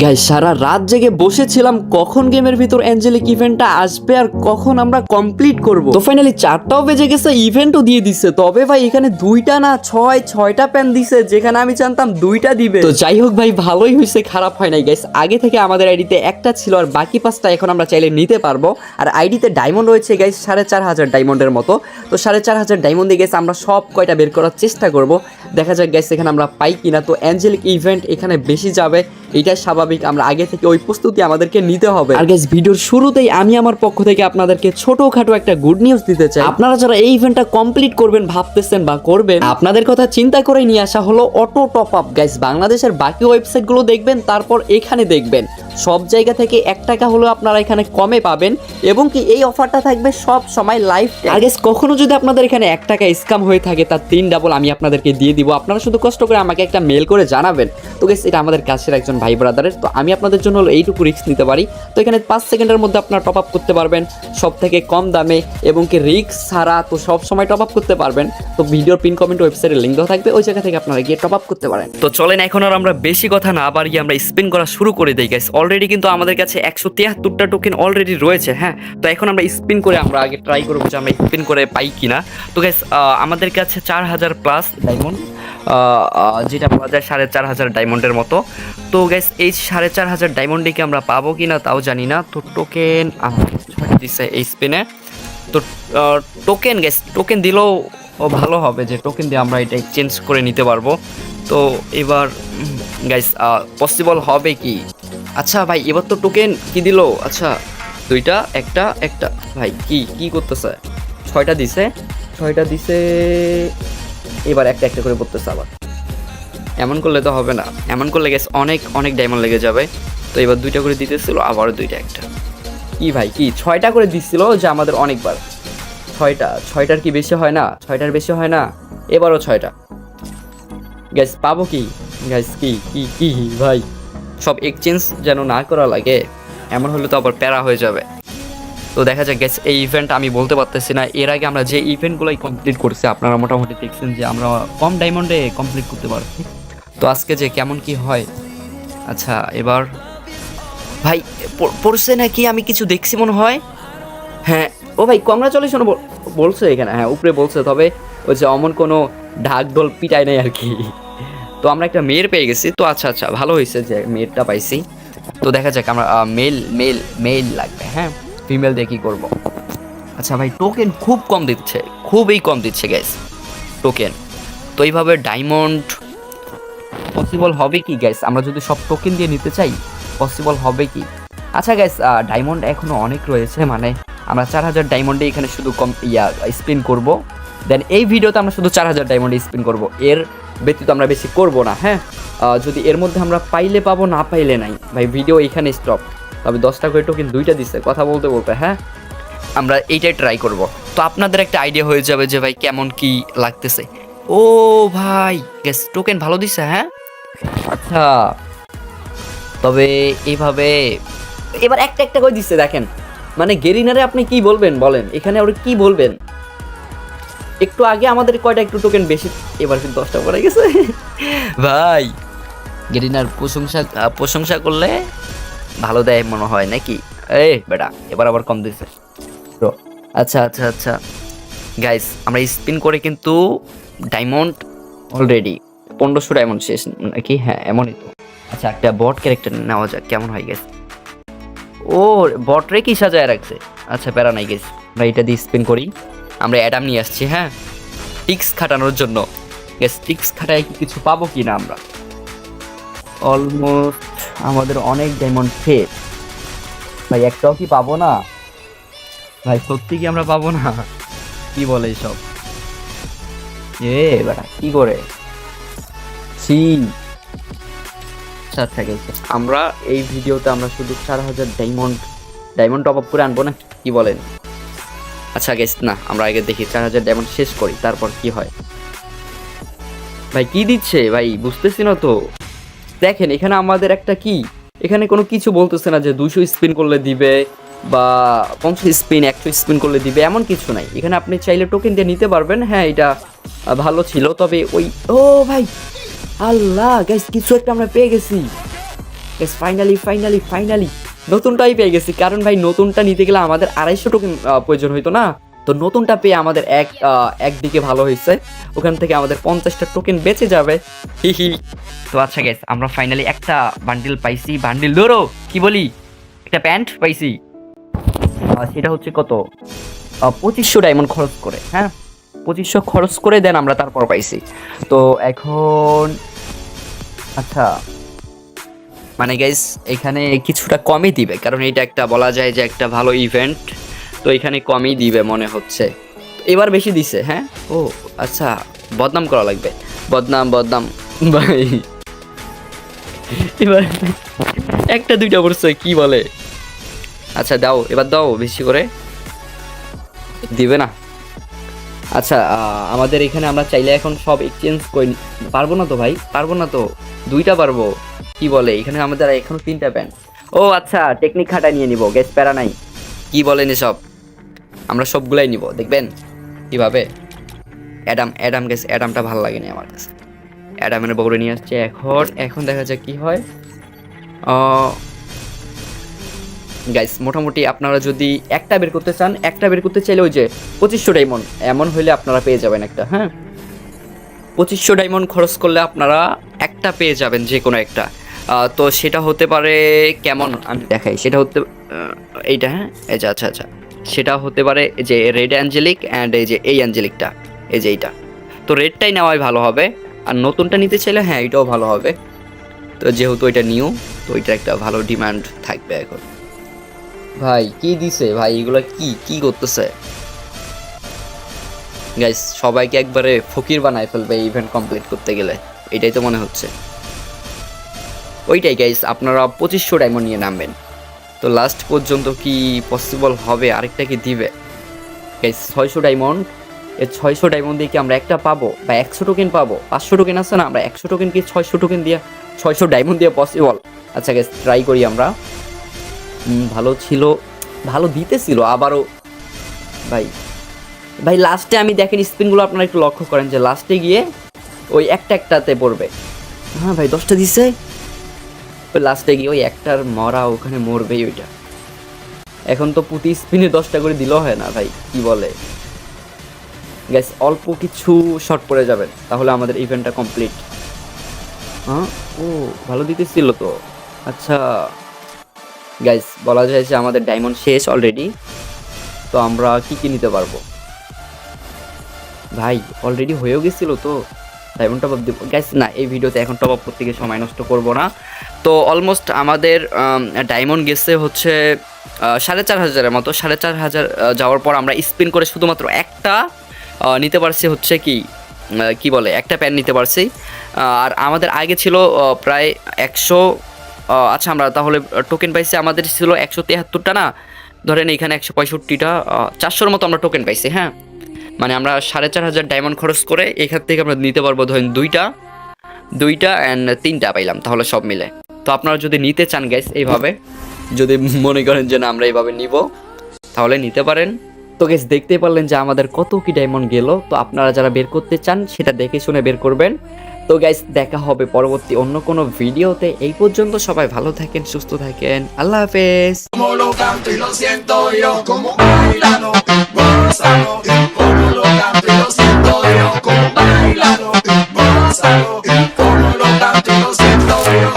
Guys সারা রাত জেগে বসেছিলাম কখন গেমের ভিতর অ্যাঞ্জেলিক ইভেন্টটা আসবে আর কখন আমরা কমপ্লিট করব। তো ফাইনালি 4টাও বেজে গেছে, ইভেন্টও দিয়ে দিচ্ছে। তবে ভাই এখানে 2টা না 6টা প্যান দিছে, যেখানে আমি জানতাম 2টা দিবে। তো যাই হোক ভাই, ভালোই হয়েছে, খারাপ হয় নাই গাইস। আগে থেকে আমাদের আইডিতে একটা ছিল আর বাকি 5টা এখন আমরা চাইলে নিতে পারবো। আর আইডিতে ডায়মন্ড রয়েছে গাইস 4500 ডায়মন্ডের মতো। তো 4500 ডায়মন্ড দিয়ে গেছে, আমরা সব কয়টা বের করার চেষ্টা করব। দেখা যাক গাইস এখানে আমরা পাই কিনা। তো অ্যাঞ্জেলিক ইভেন্ট এখানে বেশি যাবে, এটা স্বাভাবিক। আমরা আগে থেকে ওই প্রস্তুতি আমাদেরকে নিতে হবে। আর গাইস ভিডিওর শুরুতেই আমি আমার পক্ষ থেকে আপনাদেরকে ছোটখাটো একটা গুড নিউজ দিতে চাই। আপনারা যারা এই ইভেন্টটা কমপ্লিট করবেন ভাবতেছেন বা করবেন, আপনাদের কথা চিন্তা করে নিয়ে আসা হলো অটো টপ আপ। গাইস বাংলাদেশের বাকি ওয়েবসাইটগুলো দেখবেন, তারপর এখানে দেখবেন সব জায়গা থেকে 1 টাকা হলেও আপনারা এখানে কমে পাবেন, এবং কি এই অফারটা থাকবে সব সময় লাইফ। আর গাইস কখনো যদি আপনাদের এখানে 1 টাকা স্ক্যাম হয়ে থাকে, তার 3 ডাবল আমি আপনাদেরকে দিয়ে দিব। আপনারা শুধু কষ্ট করে আমাকে একটা মেল করে জানাবেন। তো গাইস এটা আমাদের কাছের একজন ভাই ব্রাদারের, তো আমি আপনাদের জন্য হলো এইটুকু রিস্ক নিতে পারি। তো এখানে 5 সেকেন্ডের মধ্যে আপনারা টপ আপ করতে পারবেন সব থেকে কম দামে, এবং কি রিস্ক ছাড়া। তো সব সময় টপ আপ করতে পারবেন। তো ভিডিওর পিন কমেন্ট ওয়েবসাইটের লিঙ্ক দেওয়া থাকবে, ওই জায়গা থেকে আপনারা গিয়ে টপ আপ করতে পারেন। তো চলেন এখন আর আমরা বেশি কথা না বাড়িয়ে আমরা স্পিন করা শুরু করে দেই গাইস। অলরেডি কিন্তু আমাদের কাছে 173টা টোকেন অলরেডি রয়েছে। হ্যাঁ, তো এখন আমরা স্পিন করে আমরা আগে ট্রাই করবো যে আমরা স্পিন করে পাই কিনা। তো গাইস আমাদের কাছে 4000 প্লাস ডায়মন্ড, যেটা পাওয়া যায় 4500 ডায়মন্ডের মতো। তো গাইস এই 4500 ডায়মন্ডে কি আমরা পাবো কিনা তাও জানি না। তো টোকেন দিচ্ছে এই স্পিনে। তো টোকেন গাইস, টোকেন দিলেও ভালো হবে, যে টোকেন দিয়ে আমরা এটা এক্সচেঞ্জ করে নিতে পারবো। তো এবার গাইস পসিবল হবে কি? আচ্ছা ভাই এবার তো টোকেন কি দিল? আচ্ছা 2টা, একটা ভাই কি করতেছে? 6টা দিছে। এবার একটা করে পড়তেছে আবার। এমন করলে তো হবে না, এমন করলে গেছে অনেক ডায়মন্ড লেগে যাবে। তো এবার 2টা করে দিতেছিল, আবার 2টা একটা। কি ভাই কি 6টা করে দিচ্ছিল, যে আমাদের অনেকবার 6টার কি বেশি হয় না? 6টার বেশি হয় না? এবারও 6টা। গ্যাস পাবো কি গ্যাস? কি ভাই, সব এক্সচেঞ্জ যেন না করা লাগে, এমন হলে তো আবার প্যারা হয়ে যাবে। তো দেখা যাক গ্যাস, এই ইভেন্ট আমি বলতে পারতেছি না। এর আগে আমরা যে ইভেন্টগুলোই কমপ্লিট করছি, আপনারা মোটামুটি দেখছেন যে আমরা কম ডায়মন্ডে কমপ্লিট করতে পারছি। তো আজকে যে কেমন কি হয়। আচ্ছা এবার ভাই পড়ছে নাকি? আমি কিছু দেখছি মনে হয়। হ্যাঁ, ও ভাই কংগ্রাচুলেশন বলছে এখানে। হ্যাঁ উপরে বলছে, তবে ওই যে অমন কোনো ঢাক ঢোল পিটাই নাই আর কি। তো আমরা একটা মেয়ের পেয়ে গেছি। তো আচ্ছা ভালো হয়েছে যে মেয়েরটা পাইছি। তো দেখা যাক, আমরা মেল লাগবে। হ্যাঁ, ফিমেল দিয়ে কী করবো? আচ্ছা ভাই টোকেন খুবই কম দিচ্ছে গ্যাস টোকেন। তো এইভাবে ডায়মন্ড পসিবল হবে কি গ্যাস? আমরা যদি সব টোকেন দিয়ে নিতে চাই, পসিবল হবে কি? আচ্ছা গ্যাস ডায়মন্ড এখনও অনেক রয়েছে, মানে আমরা 4000 ডায়মন্ডে এখানে শুধু স্পিন করব। দেন এই ভিডিওতে আমরা শুধু 4000 ডায়মন্ডে স্পিন করব, এর ব্যতীত আমরা বেশি করব না। হ্যাঁ, যদি এর মধ্যে আমরা পাইলে পাবো, না পাইলে নাই ভাই, ভিডিও এখানে স্টপ। তবে 10টা করে টোকেন 2টা দিচ্ছে, কথা বলতে হ্যাঁ আমরা এইটাই ট্রাই করব। তো আপনাদের একটা আইডিয়া হয়ে যাবে যে ভাই কেমন কি লাগতেছে। ও ভাই গ্যাস টোকেন ভালো দিছে। হ্যাঁ আচ্ছা, তবে এইভাবে এবার একটা করে দিচ্ছে দেখেন। মানে গেরিনারে আপনি কি বলবেন বলেন? এখানে ওরা কি বলবেন? একটু আগে আমাদের কয়টা একটু টোকেন বেশি, এবার কিন্তু 10টা পড়ে গেছে। ভাই গেরিনার প্রশংসা করলে ভালো দেয় মনে হয় নাকি? বেটা এবার আবার কম দিছে। তো আচ্ছা গাইস, আমরা স্পিন করে কিন্তু ডায়মন্ড অলরেডি 1500 ডায়মন্ড শেষ নাকি? হ্যাঁ এমনই তো। আচ্ছা একটা বট ক্যারেক্টার নেওয়া যাক, কেমন হয় গেস? ও বটরে কি সাজায় রাখছে। আচ্ছা প্যারা নাই গেস, আমরা এটা দিয়ে স্পিন করি। আমরা অ্যাডাম নিয়ে আসছি, হ্যাঁ টিক্স খাটানোর জন্য। গেস টিক্স খাটায় কি কিছু পাবো কি না? আমরা অলমোস্ট আমাদের অনেক ডায়মন্ড শেষ ভাই, একটাও কি পাবো না ভাই? সত্যি কি আমরা পাবো না? কি বলে এইসব? বেটা কি করে আচ্ছা গেছে। আমরা এই ভিডিওতে আমরা শুধু 4000 ডায়মন্ড টপ আপ করে আনবো না, কি বলেন? আচ্ছা গেস না, আমরা আগে দেখি 4000 ডায়মন্ড শেষ করি, তারপর কি হয়। ভাই কি দিচ্ছে ভাই, বুঝতেছি না তো। দেখেন এখানে আমাদের একটা কি, এখানে কোনো কিছু বলতেছে না যে 200 স্পিন করলে দিবে বা 50 স্পিন 100 স্পিন করলে দিবে, এমন কিছু নাই। এখানে আপনি চাইলে টোকেন দিয়ে নিতে পারবেন। হ্যাঁ এটা ভালো ছিল, তবে ওই ও ভাই আল্লাহ গাইস কিছু একটা আমরা পেয়ে গেছি। ফাইনালি নতুনটাই পেয়ে গেছি। কারণ ভাই নতুনটা নিতে গেলে আমাদের 250 টোকেন প্রয়োজন হইতো না, তো নতুনটা পেয়ে আমাদের একদিকে ভালো হয়েছে, ওখান থেকে আমাদের 50টা টোকেন বেঁচে যাবে। তো আচ্ছা গ্যাস, আমরা ফাইনালি একটা বান্ডিল পাইছি। বান্ডিল ধরো কি বলি, একটা প্যান্ট পাইছি। সেটা হচ্ছে কত, 2500 ডায়মন্ড খরচ করে। হ্যাঁ, 2500 খরচ করে দেন আমরা তারপর পাইছি। তো এখন আচ্ছা মানে গাইস এখানে কিছুটা কমই দিবে, কারণ এটা একটা বলা যায় যে একটা ভালো ইভেন্ট, তো এখানে কমই দিবে মনে হচ্ছে। এবার বেশি দিছে। হ্যাঁ, ও আচ্ছা, বদনাম করা লাগবে, বদনাম ভাই। এবার একটা দুইটা পড়ছে কি বলে। আচ্ছা দাও, এবার দাও বেশি করে, দিবে না। আচ্ছা আমাদের এখানে আমরা চাইলে এখন সব এক্সচেঞ্জ করে পারবো না তো ভাই, পারবো না তো, দুইটা পারবো কি বলে। এখানে আমাদের এখনো 3টা প্যান্ট। ও আচ্ছা, টেকনিক খাটা নিয়ে নিব, গ্যাস প্যারা নাই, কি বলেন এসব, আমরা সবগুলাই নিব, দেখবেন কিভাবে। অ্যাডাম গ্যাস, অ্যাডামটা ভালো লাগেনি আমার কাছে, অ্যাডামের বউরে নিয়ে আসছে। এখন দেখা যাক কি হয়। গাইস মোটামুটি আপনারা যদি একটা বের করতে চান, একটা বের করতে চাইলে ওই যে 2500 ডায়মন্ড এমন হইলে আপনারা পেয়ে যাবেন একটা। হ্যাঁ, 2500 ডায়মন্ড খরচ করলে আপনারা একটা পেয়ে যাবেন, যে কোনো একটা। তো সেটা হতে পারে কেমন আমি দেখাই, সেটা হতে এইটা। হ্যাঁ, এই যে আচ্ছা, সেটা হতে পারে যে রেড অ্যাঞ্জেলিক অ্যান্ড এই যে এই অ্যাঞ্জেলিকটা, এই যে এইটা। তো রেডটাই নেওয়াই ভালো হবে, আর নতুনটা নিতে চাইলে হ্যাঁ এটাও ভালো হবে। তো যেহেতু এটা নিউ, তো এটা একটা ভালো ডিমান্ড থাকবে এখন। ভাই কি দিছে ভাই, এগুলো কি করতেছে গাইস, সবাইকে একবারে ফকির বানায় ফেলবে এই ইভেন্ট কমপ্লিট করতে গেলে, এটাই তো মনে হচ্ছে। ওইটাই গাইস, আপনারা 2500 ডায়মন্ড নিয়ে নামবেন। তো লাস্ট পর্যন্ত কি পসিবল হবে, আরেকটা কি দিবে গাইস? 600 ডায়মন্ড, এই 600 ডায়মন্ড দিয়ে কি আমরা একটা পাবো বা 100 টোকেন পাবো? 500 টোকেন আছে না, আমরা 100 টোকেন কি 600 টোকেন দিয়ে, 600 ডায়মন্ড দিয়ে পসিবল? আচ্ছা গাইস ট্রাই করি আমরা। ভালো ছিল, ভালো দিতেছিল আবারও। ভাই লাস্টে আমি দেখেন স্পিনগুলো আপনারা একটু লক্ষ্য করেন যে লাস্টে গিয়ে ওই একটাতে পড়বে। হ্যাঁ ভাই 10টা দিছে, ওই লাস্টে গিয়ে ওই একটার মরা ওখানে মরবেই ওইটা। এখন তো প্রতি স্পিনে 10টা করে দিলেও হয় না ভাই, কি বলে গাইস, অল্প কিছু শর্ট পড়ে যাবেন তাহলে আমাদের ইভেন্টটা কমপ্লিট। হ্যাঁ, ও ভালো দিতেছিল তো। আচ্ছা গাইস বলা যায় যে আমাদের ডায়মন্ড শেষ অলরেডি, তো আমরা কি নিতে পারবো ভাই? অলরেডি হয়েও গেছিল তো, ডায়মন্ড টপ আপ দিব গাইস। না, এই ভিডিওতে এখন টপ আপ করতে গিয়ে সময় নষ্ট করব না। তো অলমোস্ট আমাদের ডায়মন্ড গেছে হচ্ছে 4500-এর মতো। 4500 যাওয়ার পর আমরা স্পিন করে শুধুমাত্র একটা নিতে পারছি, হচ্ছে কি বলে, একটা প্যান নিতে পারছি। আর আমাদের আগে ছিল প্রায় 100। আচ্ছা আমরা তাহলে টোকেন পাইছি, আমাদের ছিল 173টা না, ধরেন এখানে 165টা, 400-র মতো আমরা টোকেন পাইছি। হ্যাঁ, মানে আমরা 4500 ডায়মন্ড খরচ করে এখান থেকে আমরা নিতে পারবো ধরেন দুইটা অ্যান্ড 3টা পাইলাম, তাহলে সব মিলে। তো আপনারা যদি নিতে চান গাইস এইভাবে, যদি মনে করেন যে না আমরা এইভাবে নিব, তাহলে নিতে পারেন। তো গাইস দেখতে পারলেন যে আমাদের কত কি ডায়মন্ড গেল। তো আপনারা যারা বের করতে চান সেটা দেখে শুনে বের করবেন। তো গাইস দেখা হবে পরবর্তী অন্য কোনো ভিডিওতে। এই পর্যন্ত সবাই ভালো থাকেন, সুস্থ থাকেন, আল্লাহ হাফেজ। Como lo canto y lo siento yo, como bailalo, gózalo, como lo canto y lo siento yo, como bailalo, gózalo, como lo canto y lo siento yo.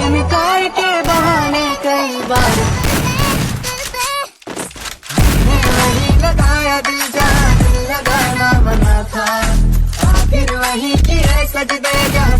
इनकार के बहाने कई बार हमने वही लगाया दिल जहाँ दिल लगाना बना था, आखिर वही किए सजदे जहाँ